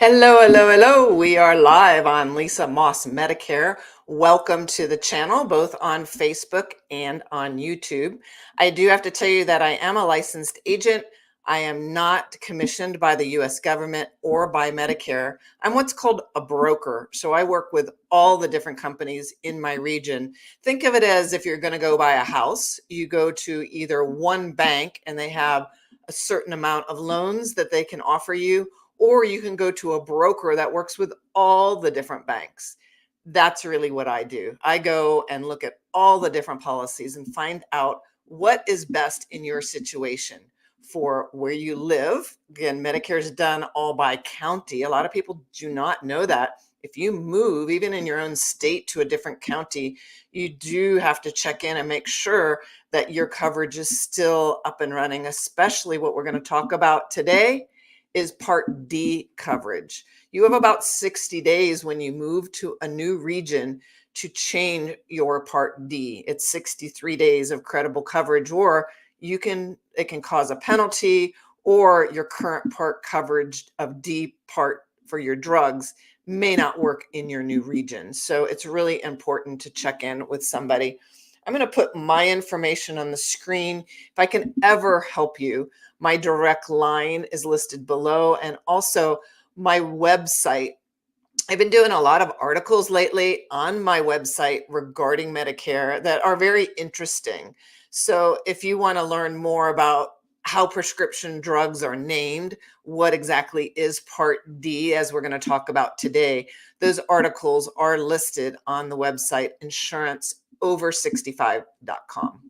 Hello, hello, hello. We are live on Lisa Moss Medicare. Welcome to the channel, both on Facebook and on YouTube. I do have to tell you that I am a licensed agent. I am not commissioned by the US government or by Medicare. I'm what's called a broker. So I work with all the different companies in my region. Think of it as if you're going to go buy a house, you go to either one bank and they have a certain amount of loans that they can offer you, or you can go to a broker that works with all the different banks. That's really what I do. I go and look at all the different policies and find out what is best in your situation for where you live. Again, Medicare is done all by county. A lot of people do not know that. If you move, even in your own state, to a different county, you do have to check in and make sure that your coverage is still up and running, especially what we're going to talk about today is Part D coverage. You have about 60 days when you move to a new region to change your Part D. It's 63 days of credible coverage, or it can cause a penalty, or your current part coverage of D part for your drugs may not work in your new region. So it's really important to check in with somebody. I'm going to put my information on the screen. If I can ever help you, my direct line is listed below, and also my website. I've been doing a lot of articles lately on my website regarding Medicare that are very interesting. So if you want to learn more about how prescription drugs are named, what exactly is Part D, as we're going to talk about today, those articles are listed on the website insuranceover65.com.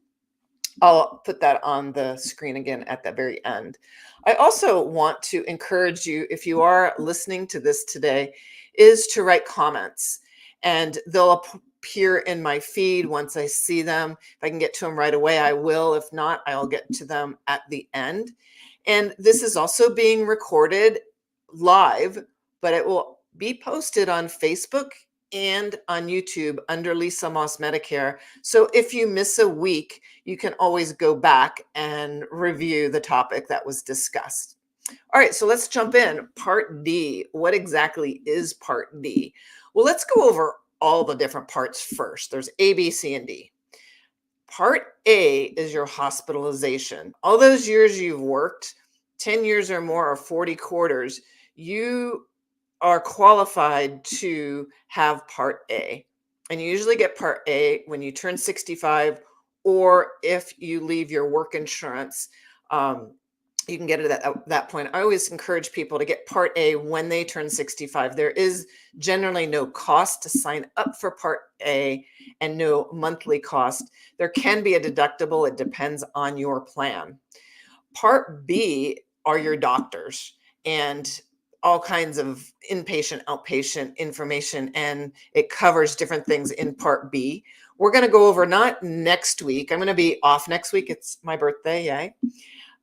I'll put that on the screen again at the very end. I also want to encourage you, if you are listening to this today, is to write comments, and they'll appear in my feed once I see them. If I can get to them right away, I will. If not, I'll get to them at the end. And this is also being recorded live, but it will be posted on Facebook and on YouTube under Lisa Moss Medicare. So if you miss a week, you can always go back and review the topic that was discussed. All right, so let's jump in. Part D. What exactly is Part D? Well, let's go over all the different parts first. There's A, B, C, and D. Part A is your hospitalization. All those years you've worked, 10 years or more, or 40 quarters, you are qualified to have Part A. And you usually get Part A when you turn 65, or if you leave your work insurance, you can get it at that point. I always encourage people to get Part A when they turn 65. There is generally no cost to sign up for Part A and no monthly cost. There can be a deductible. It depends on your plan. Part B are your doctors and all kinds of inpatient, outpatient information, and it covers different things in Part B. We're going to go over, not next week. I'm going to be off next week. It's my birthday, yay.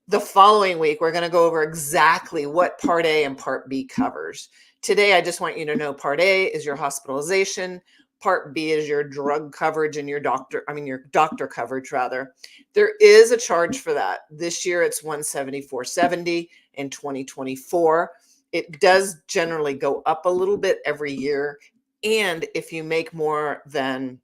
The following week, we're going to go over exactly what Part A and Part B covers. Today, I just want you to know Part A is your hospitalization. Part B is your drug coverage and your doctor coverage rather. There is a charge for that. This year it's $174.70 in 2024. It does generally go up a little bit every year. And if you make more than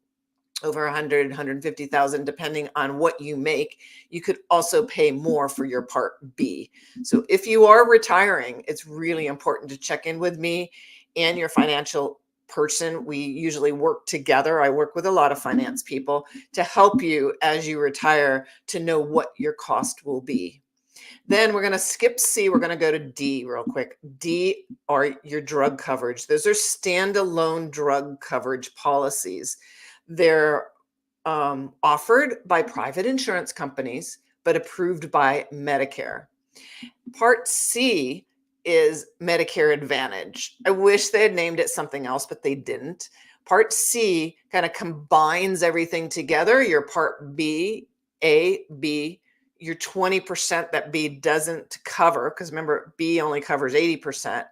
over 100, 150,000, depending on what you make, you could also pay more for your Part B. So if you are retiring, it's really important to check in with me and your financial person. We usually work together. I work with a lot of finance people to help you as you retire to know what your cost will be. Then we're going to skip C. We're going to go to D real quick. D are your drug coverage. Those are standalone drug coverage policies. They're offered by private insurance companies, but approved by Medicare. Part C is Medicare Advantage. I wish they had named it something else, but they didn't. Part C kind of combines everything together. Your Part B, A, B, your 20% that B doesn't cover, because remember, B only covers 80%,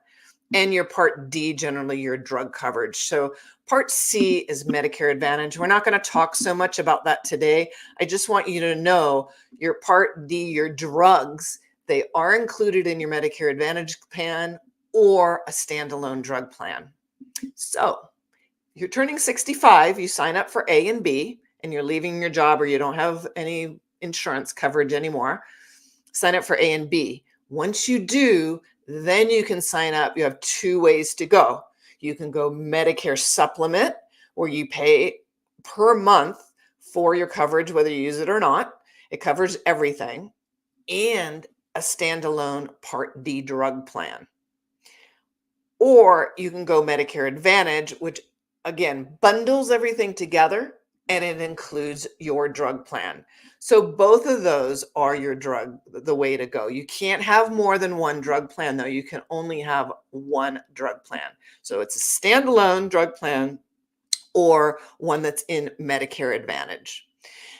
and your Part D, generally your drug coverage. So Part C is Medicare Advantage. We're not going to talk so much about that today. I just want you to know your Part D, your drugs, they are included in your Medicare Advantage plan or a standalone drug plan. So you're turning 65, you sign up for A and B, and you're leaving your job or you don't have any insurance coverage anymore. Sign up for A and B. Once you do, then you can sign up. You have two ways to go. You can go Medicare supplement, where you pay per month for your coverage, whether you use it or not. It covers everything, and a standalone Part D drug plan. Or you can go Medicare Advantage, which again bundles everything together and it includes your drug plan. So both of those are the way to go. You can't have more than one drug plan, though. You can only have one drug plan. So it's a standalone drug plan or one that's in Medicare Advantage.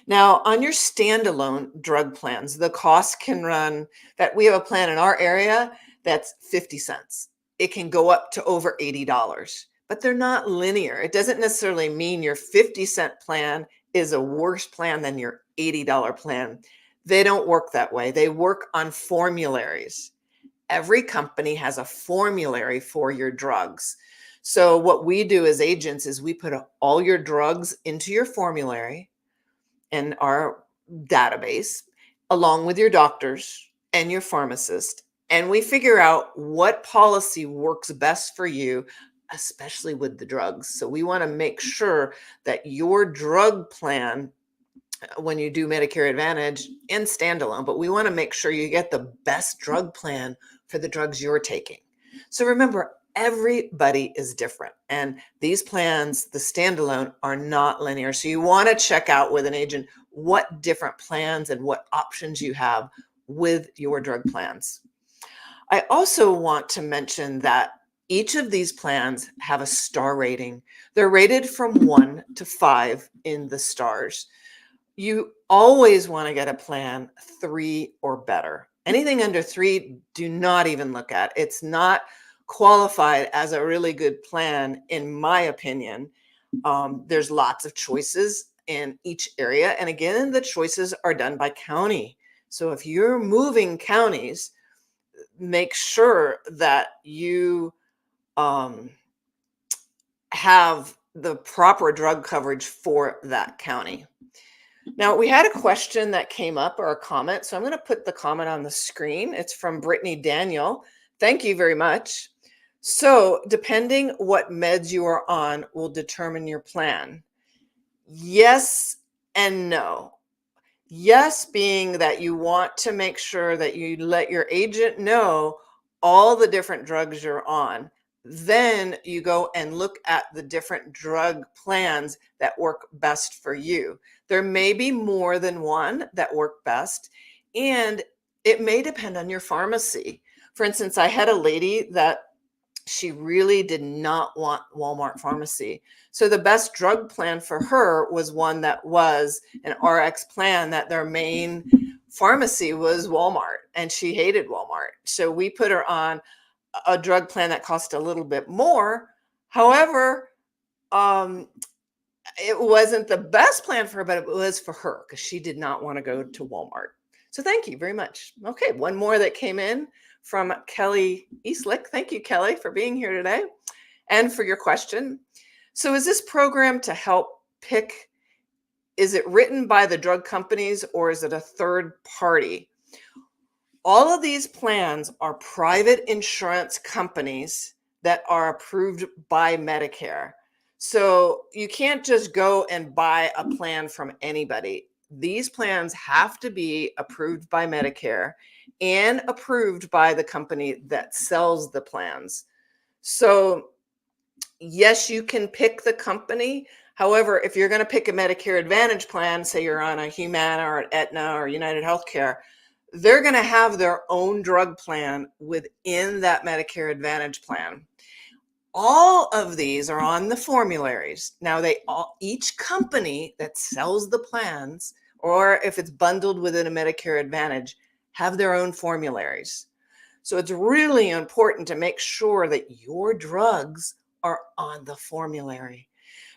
Now, on your standalone drug plans, the cost can run that we have a plan in our area that's 50 cents. It can go up to over $80, but they're not linear. It doesn't necessarily mean your 50-cent plan is a worse plan than your $80 plan. They don't work that way. They work on formularies. Every company has a formulary for your drugs. So what we do as agents is we put all your drugs into your formulary in our database, along with your doctors and your pharmacist. And we figure out what policy works best for you, especially with the drugs. So we want to make sure that your drug plan, when you do Medicare Advantage and standalone, but we want to make sure you get the best drug plan for the drugs you're taking. So remember, everybody is different. And these plans, the standalone, are not linear. So you want to check out with an agent what different plans and what options you have with your drug plans. I also want to mention that each of these plans have a star rating. They're rated from 1 to 5 in the stars. You always want to get a plan 3 or better. Anything under 3, do not even look at. It's not qualified as a really good plan, in my opinion. There's lots of choices in each area. And again, the choices are done by county. So if you're moving counties, make sure that you have the proper drug coverage for that county. Now, we had a question that came up, or a comment, so I'm going to put the comment on the screen. It's from Brittany Daniel. Thank you very much. So, depending what meds you are on will determine your plan. Yes and no. Yes, being that you want to make sure that you let your agent know all the different drugs you're on. Then you go and look at the different drug plans that work best for you. There may be more than one that work best, and it may depend on your pharmacy. For instance, I had a lady that she really did not want Walmart pharmacy. So the best drug plan for her was one that was an RX plan that their main pharmacy was Walmart, and she hated Walmart. So we put her on a drug plan that cost a little bit more. However, it wasn't the best plan for her, but it was for her because she did not want to go to Walmart. So thank you very much. Okay, one more that came in from Kelly Eastlick. Thank you, Kelly, for being here today and for your question. So is this program to help pick, is it written by the drug companies or is it a third party? All of these plans are private insurance companies that are approved by Medicare. So you can't just go and buy a plan from anybody. These plans have to be approved by Medicare and approved by the company that sells the plans. So yes, you can pick the company. However, if you're going to pick a Medicare Advantage plan, say you're on a Humana or an Aetna or United Healthcare, they're going to have their own drug plan within that Medicare Advantage plan. All of these are on the formularies. Now, each company that sells the plans, or if it's bundled within a Medicare Advantage, have their own formularies. So it's really important to make sure that your drugs are on the formulary,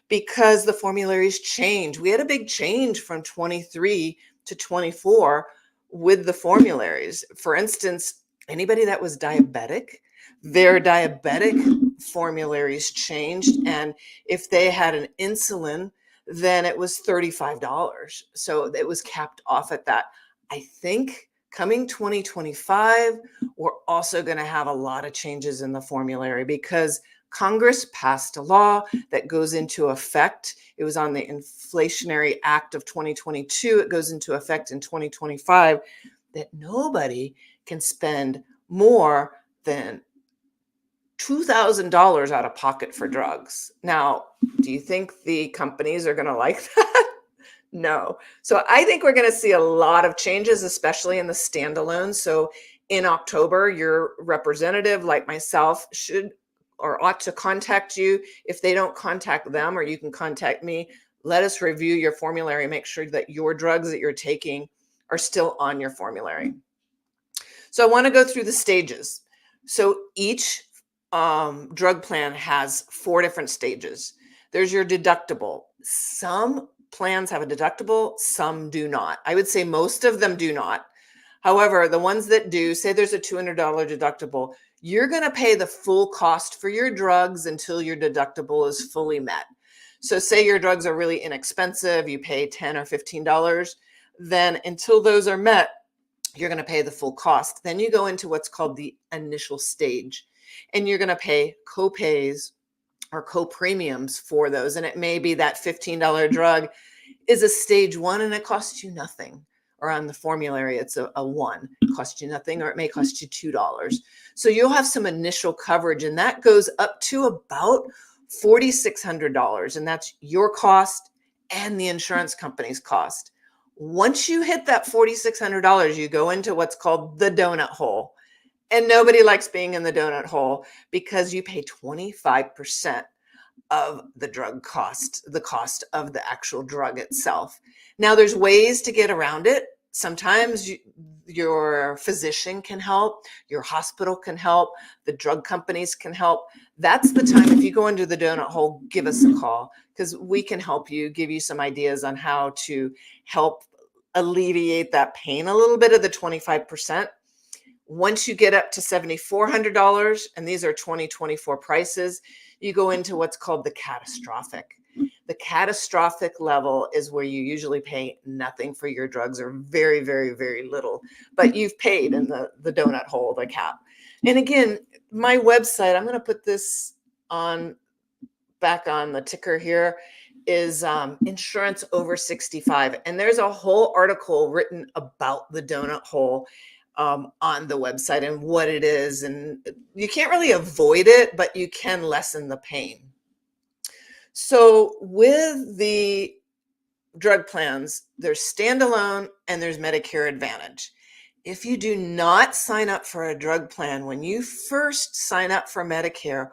because the formularies change. We had a big change from 23 to 24 with the formularies. For instance, anybody that was diabetic, Their diabetic formularies changed. And if they had an insulin, then it was $35. So it was capped off at that. I think coming 2025, we're also going to have a lot of changes in the formulary because Congress passed a law that goes into effect. It was on the Inflationary Act of 2022. It goes into effect in 2025 that nobody can spend more than $2,000 out of pocket for drugs. Now, do you think the companies are going to like that? No. So I think we're going to see a lot of changes, especially in the standalone. So in October, your representative, like myself, should or ought to contact you. If they don't contact them, or you can contact me, let us review your formulary, make sure that your drugs that you're taking are still on your formulary. So I want to go through the stages. So each drug plan has 4 different stages. There's your deductible. Some plans have a deductible, some do not. I would say most of them do not. However, the ones that do, say there's a $200 deductible, you're going to pay the full cost for your drugs until your deductible is fully met. So say your drugs are really inexpensive, you pay $10 or $15, then until those are met, you're going to pay the full cost. Then you go into what's called the initial stage, and you're going to pay co-pays or co-premiums for those. And it may be that $15 drug is a stage 1 and it costs you nothing. Or on the formulary, it's a 1, it costs you nothing, or it may cost you $2. So you'll have some initial coverage, and that goes up to about $4,600. And that's your cost and the insurance company's cost. Once you hit that $4,600, you go into what's called the donut hole. And nobody likes being in the donut hole because you pay 25% of the drug cost, the cost of the actual drug itself. Now, there's ways to get around it. Sometimes your physician can help, your hospital can help, the drug companies can help. That's the time, if you go into the donut hole, give us a call because we can help you, give you some ideas on how to help alleviate that pain a little bit of the 25%. Once you get up to $7,400, and these are 2024 prices, you go into what's called the catastrophic. The catastrophic level is where you usually pay nothing for your drugs, or very, very, very little, but you've paid in the donut hole, the cap. And again, my website, I'm going to put this on back on the ticker here, is Insurance Over 65. And there's a whole article written about the donut hole on the website and what it is. And you can't really avoid it, but you can lessen the pain. So with the drug plans, there's standalone and there's Medicare Advantage. If you do not sign up for a drug plan when you first sign up for Medicare,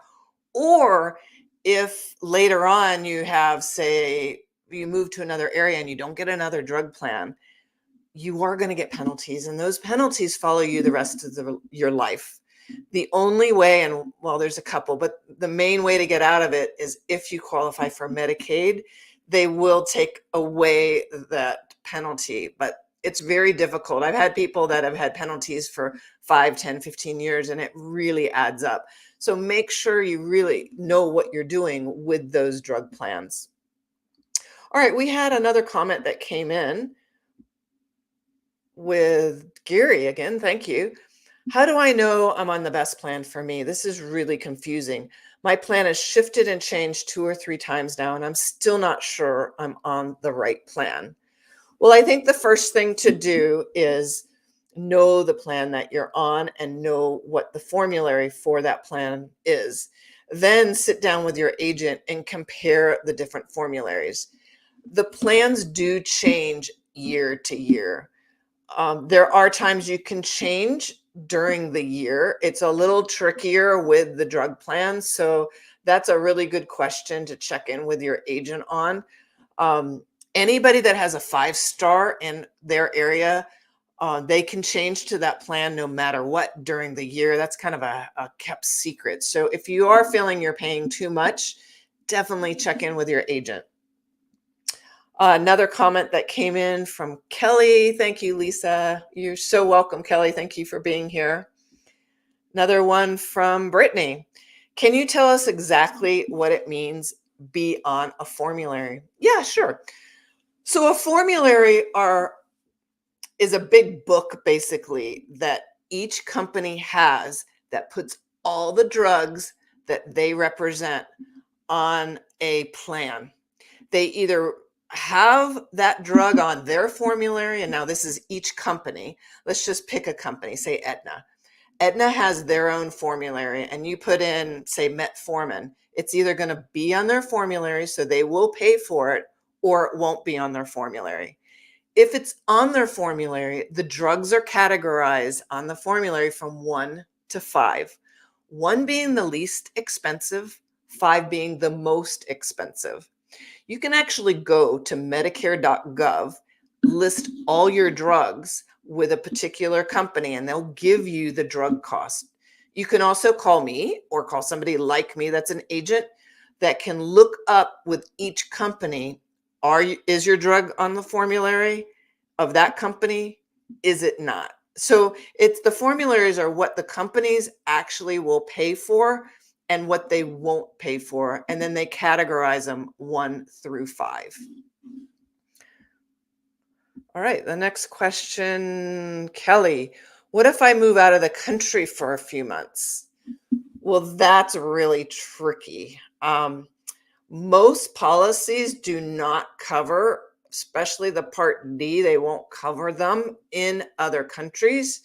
or if later on you have, say, you move to another area and you don't get another drug plan, you are going to get penalties, and those penalties follow you the rest of your life. The only way, and well, there's a couple, but the main way to get out of it is if you qualify for Medicaid, they will take away that penalty, but it's very difficult. I've had people that have had penalties for 5, 10, 15 years, and it really adds up. So make sure you really know what you're doing with those drug plans. All right, we had another comment that came in with Gary again. Thank you. How do I know I'm on the best plan for me? This is really confusing. My plan has shifted and changed 2 or 3 times now, and I'm still not sure I'm on the right plan. Well, I think the first thing to do is know the plan that you're on and know what the formulary for that plan is. Then sit down with your agent and compare the different formularies. The plans do change year to year. There are times you can change during the year. It's a little trickier with the drug plans. So that's a really good question to check in with your agent on. Anybody that has a 5-star in their area, they can change to that plan no matter what during the year. That's kind of a kept secret. So if you are feeling you're paying too much, definitely check in with your agent. Another comment that came in from Kelly. Thank you, Lisa. You're so welcome, Kelly. Thank you for being here. Another one from Brittany. Can you tell us exactly what it means be on a formulary? Yeah, sure. So a formulary is a big book basically that each company has that puts all the drugs that they represent on a plan. They either have that drug on their formulary, and now this is each company. Let's just pick a company, say Aetna. Aetna has their own formulary, and you put in, say, metformin. It's either going to be on their formulary, so they will pay for it, or it won't be on their formulary. If it's on their formulary, the drugs are categorized on the formulary from 1 to 5, 1 being the least expensive, 5 being the most expensive. You can actually go to Medicare.gov, list all your drugs with a particular company, and they'll give you the drug cost. You can also call me or call somebody like me that's an agent that can look up with each company, is your drug on the formulary of that company? Is it not? So it's the formularies are what the companies actually will pay for and what they won't pay for. And then they categorize them 1 through 5. All right, the next question, Kelly. What if I move out of the country for a few months? Well, that's really tricky. Most policies do not cover, especially the Part D, they won't cover them in other countries.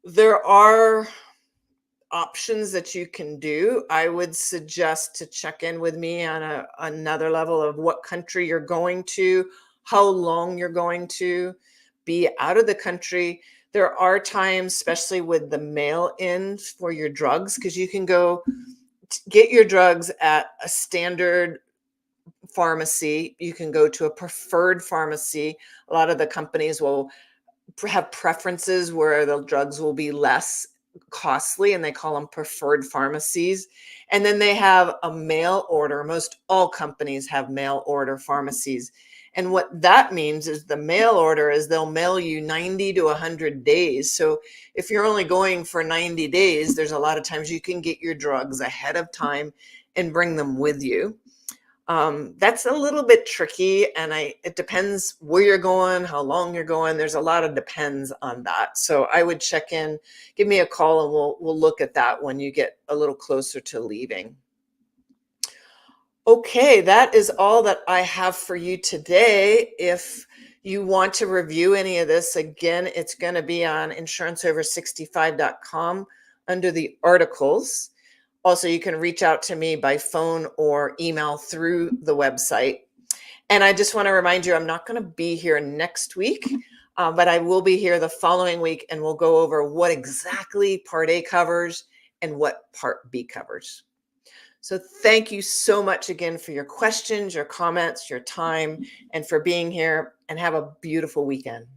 There are options that you can do. I would suggest to check in with me on another level of what country you're going to, how long you're going to be out of the country. There are times, especially with the mail in for your drugs, because you can go get your drugs at a standard pharmacy. You can go to a preferred pharmacy. A lot of the companies will have preferences where the drugs will be less costly, and they call them preferred pharmacies. And then they have a mail order. Most all companies have mail order pharmacies. And what that means is the mail order is they'll mail you 90 to 100 days. So if you're only going for 90 days, there's a lot of times you can get your drugs ahead of time and bring them with you. That's a little bit tricky, and it depends where you're going, how long you're going. There's a lot of depends on that. So I would check in, give me a call, and we'll look at that when you get a little closer to leaving. Okay, that is all that I have for you today. If you want to review any of this, again, it's going to be on insuranceover65.com under the articles. Also, you can reach out to me by phone or email through the website. And I just want to remind you, I'm not going to be here next week, but I will be here the following week, and we'll go over what exactly Part A covers and what Part B covers. So thank you so much again for your questions, your comments, your time, and for being here, and have a beautiful weekend.